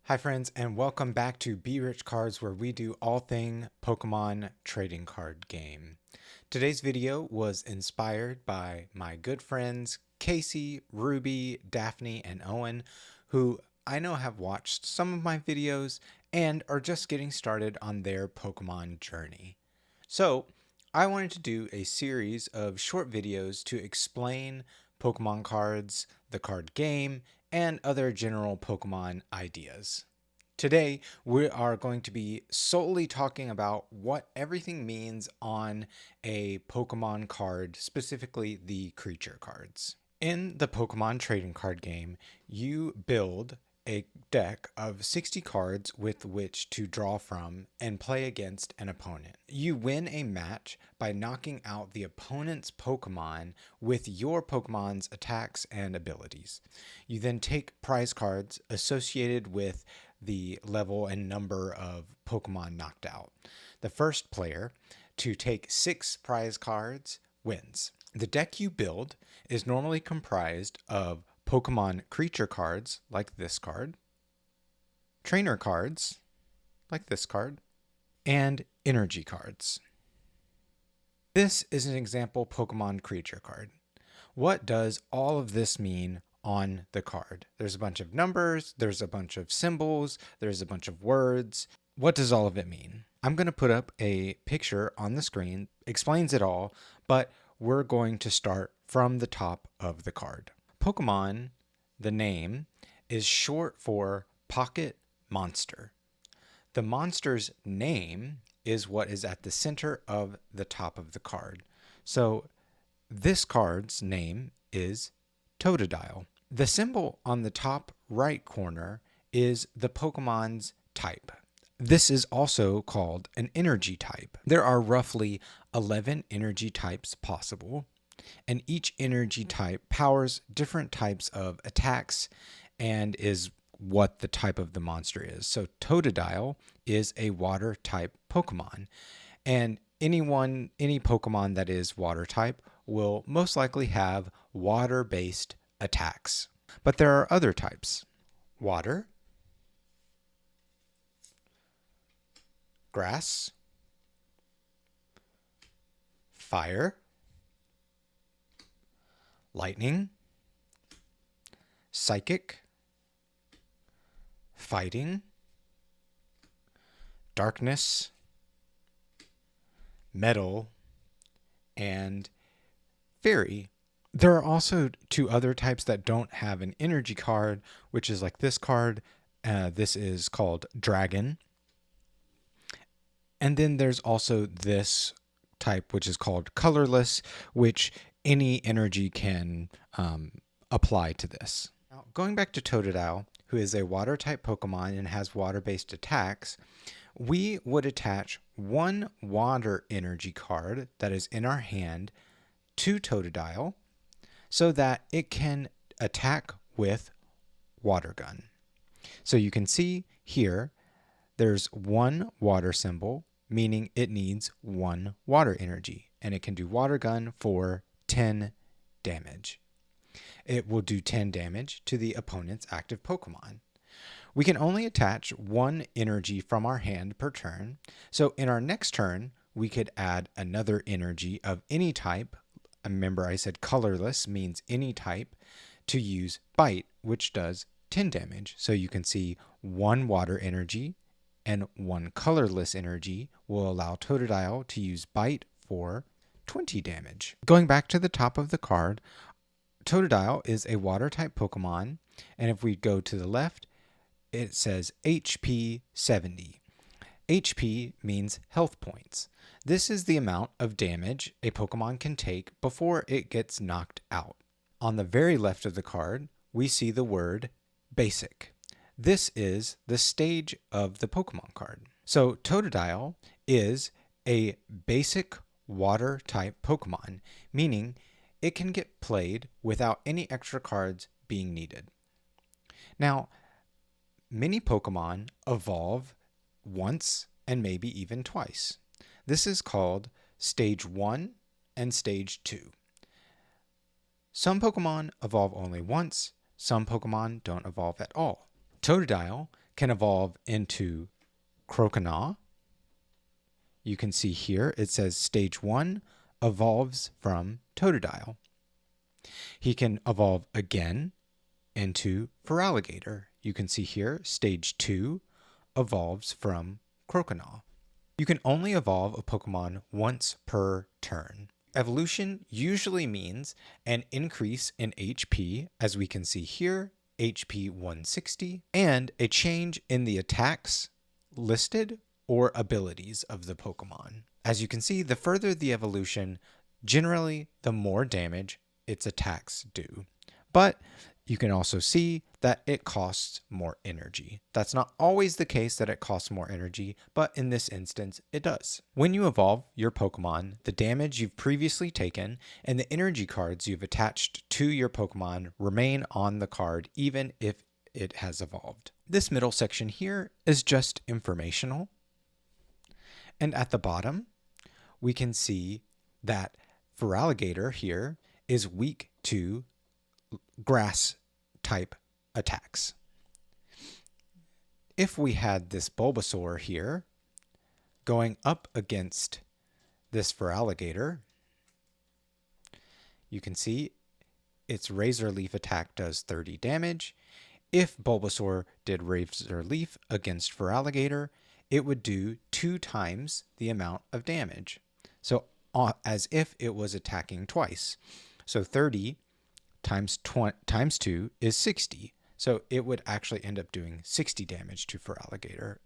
Hi friends, and welcome back to Be Rich Cards, where we do all thing Pokemon trading card game. Today's video was inspired by my good friends Casey, Ruby, Daphne, and Owen, who I know have watched some of my videos and are just getting started on their Pokemon journey. So I wanted to do a series of short videos to explain Pokemon cards, the card game, and other general Pokemon ideas. Today, we are going to be solely talking about what everything means on a Pokemon card, specifically the creature cards. In the Pokemon trading card game, you build a deck of 60 cards with which to draw from and play against an opponent. You win a match by knocking out the opponent's Pokemon with your Pokemon's attacks and abilities. You then take prize cards associated with the level and number of Pokemon knocked out. The first player to take 6 prize cards wins. The deck you build is normally comprised of Pokemon creature cards, like this card, trainer cards, like this card, and energy cards. This is an example Pokemon creature card. What does all of this mean on the card? There's a bunch of numbers, there's a bunch of symbols, there's a bunch of words. What does all of it mean? I'm going to put up a picture on the screen, explains it all, but we're going to start from the top of the card. Pokemon, the name, is short for Pocket Monster. The monster's name is what is at the center of the top of the card. So this card's name is Totodile. The symbol on the top right corner is the Pokemon's type. This is also called an energy type. There are roughly 11 energy types possible, and each energy type powers different types of attacks and is what the type of the monster is. So Totodile is a water type Pokemon, and any Pokemon that is water type will most likely have water-based attacks. But there are other types: water, grass, fire, lightning, psychic, fighting, darkness, metal, and fairy. There are also 2 other types that don't have an energy card, which is like this card. This is called dragon. And then there's also this type, which is called colorless, which any energy can apply to this. Now, going back to Totodile, who is a water type Pokemon and has water-based attacks, we would attach 1 water energy card that is in our hand to Totodile so that it can attack with Water Gun. So you can see here there's 1 water symbol, meaning it needs 1 water energy, and it can do Water Gun for 10 damage. It will do 10 damage to the opponent's active Pokemon. We can only attach 1 energy from our hand per turn, so in our next turn, we could add another energy of any type. Remember, I said colorless means any type, to use Bite, which does 10 damage. So you can see 1 water energy and 1 colorless energy will allow Totodile to use Bite for 20 damage. Going back to the top of the card, Totodile is a water type Pokemon, and if we go to the left, it says HP 70. HP means health points. This is the amount of damage a Pokemon can take before it gets knocked out. On the very left of the card, we see the word Basic. This is the stage of the Pokemon card. So Totodile is a basic water type Pokemon, meaning it can get played without any extra cards being needed. Now, many Pokemon evolve once and maybe even twice. This is called Stage 1 and Stage 2. Some Pokemon evolve only once, some Pokemon don't evolve at all. Totodile can evolve into Croconaw. You can see here it says stage 1 evolves from Totodile. He can evolve again into Feraligatr. You can see here stage 2 evolves from Croconaw. You can only evolve a Pokemon once per turn. Evolution usually means an increase in HP, as we can see here, HP 160, and a change in the attacks listed or abilities of the Pokemon. As you can see, the further the evolution, generally the more damage its attacks do. But you can also see that it costs more energy. That's not always the case that it costs more energy, but in this instance, it does. When you evolve your Pokemon, the damage you've previously taken and the energy cards you've attached to your Pokemon remain on the card even if it has evolved. This middle section here is just informational. And at the bottom, we can see that Feraligatr here is weak to grass type attacks. If we had this Bulbasaur here going up against this Feraligatr, you can see its Razor Leaf attack does 30 damage. If Bulbasaur did Razor Leaf against Feraligatr, it would do 2 times the amount of damage. So as if it was attacking twice. So 30 times 2 is 60. So it would actually end up doing 60 damage to Feraligatr,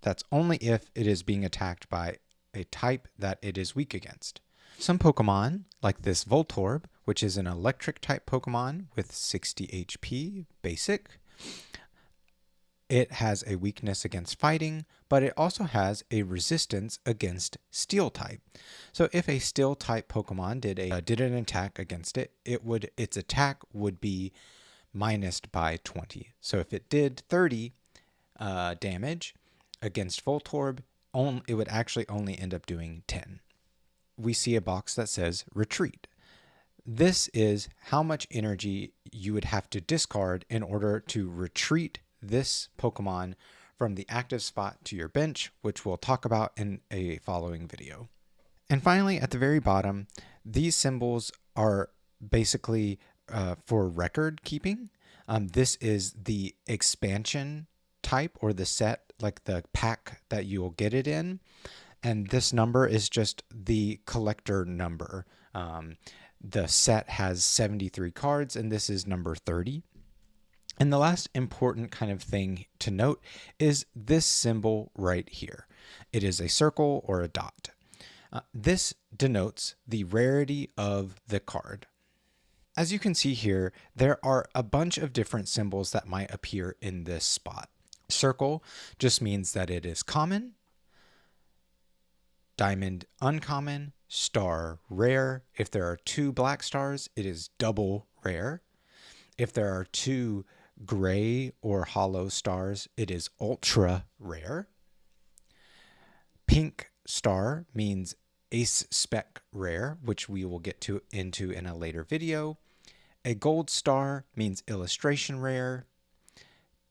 that's only if it is being attacked by a type that it is weak against. Some Pokemon, like this Voltorb, which is an electric type Pokemon with 60 HP basic, it has a weakness against fighting, but it also has a resistance against steel type. So if a steel type Pokemon did an attack against it, its attack would be minused by 20. So if it did 30 damage against Voltorb, it would actually only end up doing 10. We see a box that says retreat. This is how much energy you would have to discard in order to retreat this Pokemon from the active spot to your bench, which we'll talk about in a following video. And finally, at the very bottom, these symbols are basically for record keeping. This is the expansion type or the set, like the pack that you will get it in. And this number is just the collector number. The set has 73 cards, and this is number 30. And the last important kind of thing to note is this symbol right here. It is a circle or a dot. This denotes the rarity of the card. As you can see here, there are a bunch of different symbols that might appear in this spot. Circle just means that it is common. Diamond, uncommon. Star, rare. If there are 2 black stars, it is double rare. If there are 2 gray or hollow stars, it is ultra rare. Pink star means ace spec rare, which we will get into in a later video. A gold star means illustration rare.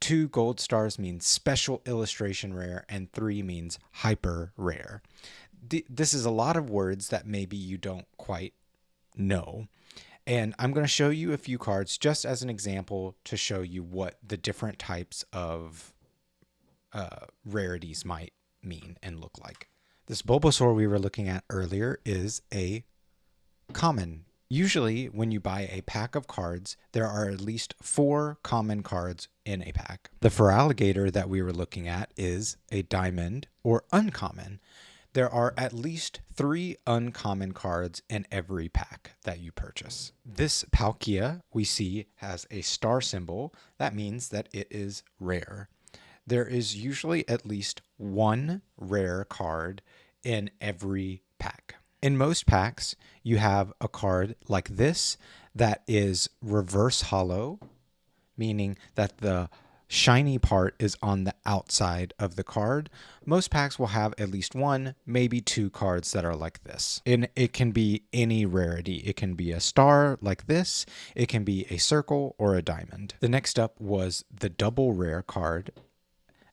2 gold stars means special illustration rare, and 3 means hyper rare. This is a lot of words that maybe you don't quite know. And I'm going to show you a few cards just as an example to show you what the different types of rarities might mean and look like. This Bulbasaur we were looking at earlier is a common. Usually when you buy a pack of cards, there are at least 4 common cards in a pack. The Feraligatr that we were looking at is a diamond or uncommon. There are at least 3 uncommon cards in every pack that you purchase. This Palkia we see has a star symbol. That means that it is rare. There is usually at least 1 rare card in every pack. In most packs, you have a card like this that is reverse hollow, meaning that the shiny part is on the outside of the card. Most packs will have at least 1, maybe 2 cards that are like this. And it can be any rarity. It can be a star like this. It can be a circle or a diamond. The next up was the double rare card.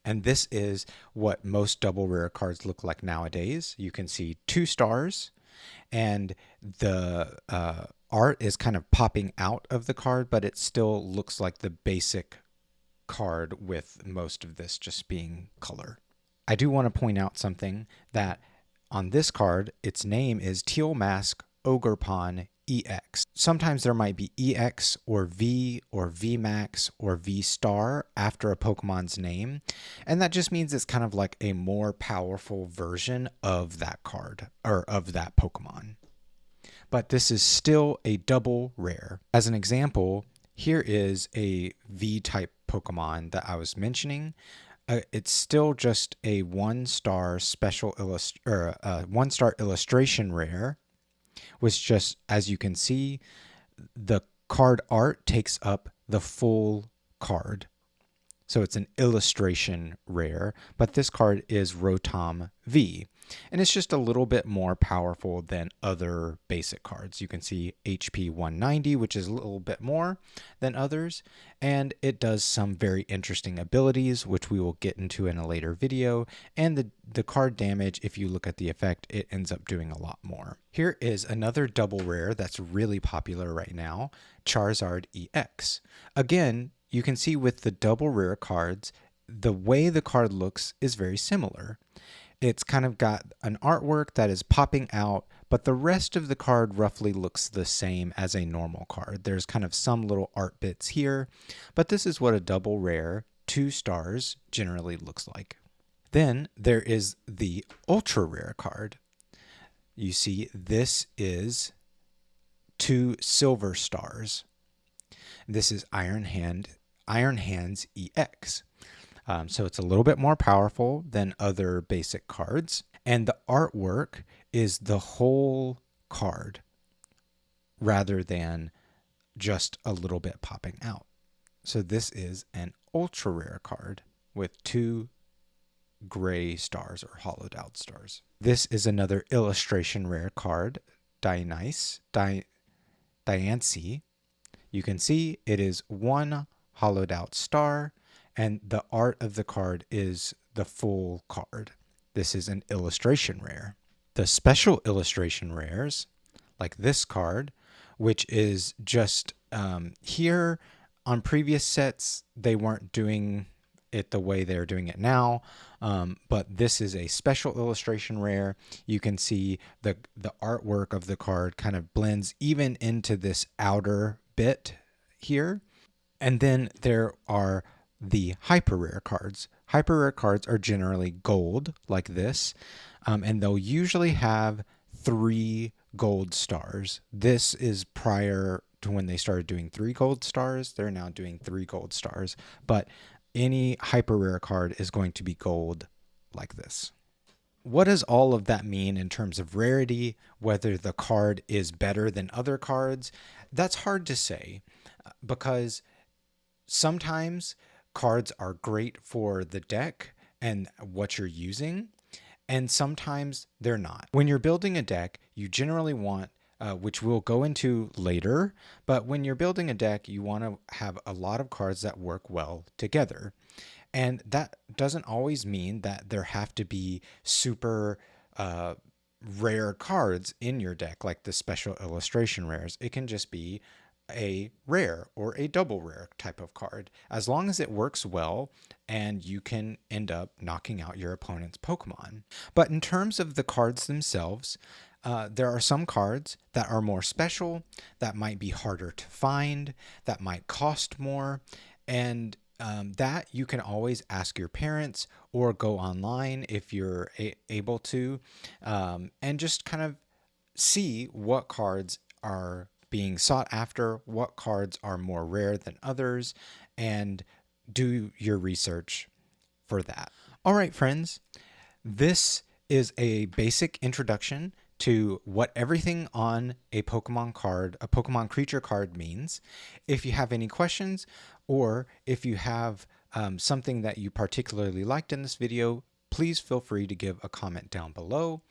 And this is what most double rare cards look like nowadays. You can see 2 stars, and the art is kind of popping out of the card, but it still looks like the basic card with most of this just being color. I do want to point out something that on this card, its name is Teal Mask Ogre Pawn EX. Sometimes there might be EX or V Max or V Star after a Pokemon's name, and that just means it's kind of like a more powerful version of that card or of that Pokemon. But this is still a double rare. As an example, here is a V-type Pokemon that I was mentioning. It's still just a 1-star special 1-star illustration rare, which just, as you can see, the card art takes up the full card. So it's an illustration rare, but this card is Rotom V. And it's just a little bit more powerful than other basic cards. You can see HP 190, which is a little bit more than others. And it does some very interesting abilities, which we will get into in a later video. And the card damage, if you look at the effect, it ends up doing a lot more. Here is another double rare that's really popular right now, Charizard EX. Again, you can see with the double rare cards, the way the card looks is very similar. It's kind of got an artwork that is popping out, but the rest of the card roughly looks the same as a normal card. There's kind of some little art bits here, but this is what a double rare 2 stars generally looks like. Then there is the ultra rare card. You see, this is 2 silver stars. This is Iron Hands EX. So it's a little bit more powerful than other basic cards. And the artwork is the whole card rather than just a little bit popping out. So this is an ultra rare card with 2 gray stars or hollowed out stars. This is another illustration rare card, Diancie. You can see it is 1 hollowed out star, and the art of the card is the full card. This is an illustration rare. The special illustration rares, like this card, which is just here on previous sets, they weren't doing it the way they're doing it now, but this is a special illustration rare. You can see the artwork of the card kind of blends even into this outer bit here. And then there are the hyper rare cards. Hyper rare cards are generally gold like this, and they'll usually have 3 gold stars. This is prior to when they started doing 3 gold stars. They're now doing 3 gold stars, but any hyper rare card is going to be gold like this. What does all of that mean in terms of rarity, whether the card is better than other cards? That's hard to say, because sometimes cards are great for the deck and what you're using, and sometimes they're not. When you're building a deck, you generally want, which we'll go into later, but when you're building a deck, you want to have a lot of cards that work well together. And that doesn't always mean that there have to be super rare cards in your deck, like the special illustration rares. It can just be a rare or a double rare type of card, as long as it works well and you can end up knocking out your opponent's Pokemon. But in terms of the cards themselves, there are some cards that are more special, that might be harder to find, that might cost more, and that you can always ask your parents or go online if you're able to, and just kind of see what cards are being sought after, what cards are more rare than others, and do your research for that. All right, friends, this is a basic introduction to what everything on a Pokemon card, a Pokemon creature card means. If you have any questions, or if you have something that you particularly liked in this video, please feel free to give a comment down below.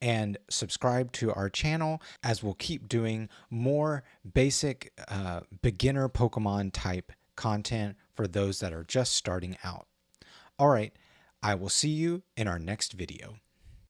And subscribe to our channel, as we'll keep doing more basic beginner Pokemon type content for those that are just starting out. All right, I will see you in our next video.